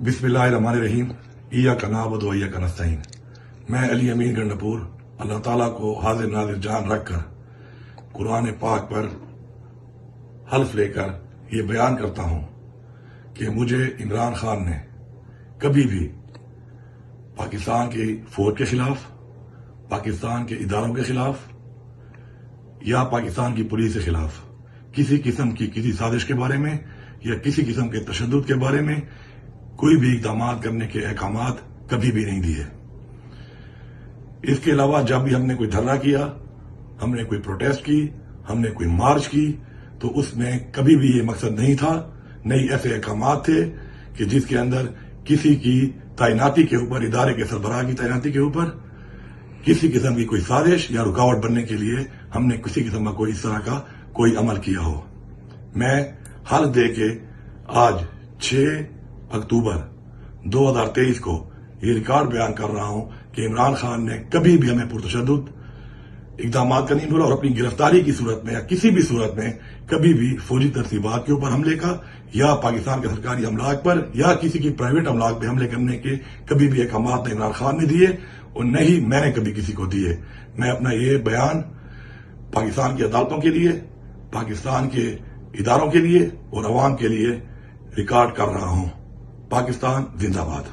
بسم اللہ الرحمن الرحیم ایاک نعبد و ایاک نستعین۔ میں علی امین گنڈپور اللہ تعالیٰ کو حاضر ناظر جان رکھ کر قرآن پاک پر حلف لے کر یہ بیان کرتا ہوں کہ مجھے عمران خان نے کبھی بھی پاکستان کی فوج کے خلاف، پاکستان کے اداروں کے خلاف یا پاکستان کی پولیس کے خلاف کسی قسم کی کسی سازش کے بارے میں یا کسی قسم کے تشدد کے بارے میں کوئی بھی اقدامات کرنے کے احکامات کبھی بھی نہیں دیے۔ اس کے علاوہ جب بھی ہم نے کوئی دھرنا کیا، ہم نے کوئی پروٹیسٹ کی، ہم نے کوئی مارچ کی، تو اس میں کبھی بھی یہ مقصد نہیں تھا، نہیں ایسے احکامات تھے کہ جس کے اندر کسی کی تعیناتی کے اوپر، ادارے کے سربراہ کی تعیناتی کے اوپر کسی قسم کی کوئی سازش یا رکاوٹ بننے کے لیے ہم نے کسی قسم کا کوئی اس طرح کا کوئی عمل کیا ہو۔ میں حلف دے کے آج 6 اکتوبر 2023 کو یہ ریکارڈ بیان کر رہا ہوں کہ عمران خان نے کبھی بھی ہمیں پرتشدد اقدامات کا نہیں بولا، اور اپنی گرفتاری کی صورت میں یا کسی بھی صورت میں کبھی بھی فوجی ترتیبات کے اوپر حملے کا یا پاکستان کے سرکاری املاک پر یا کسی کی پرائیویٹ املاک پہ حملے کرنے کے کبھی بھی احکامات نہ عمران خان نے دیے اور نہ ہی میں نے کبھی کسی کو دیے۔ میں اپنا یہ بیان پاکستان کی عدالتوں کے لیے، پاکستان کے اداروں کے لیے اور عوام کے لیے ریکارڈ کر رہا ہوں۔ پاکستان زندہ باد۔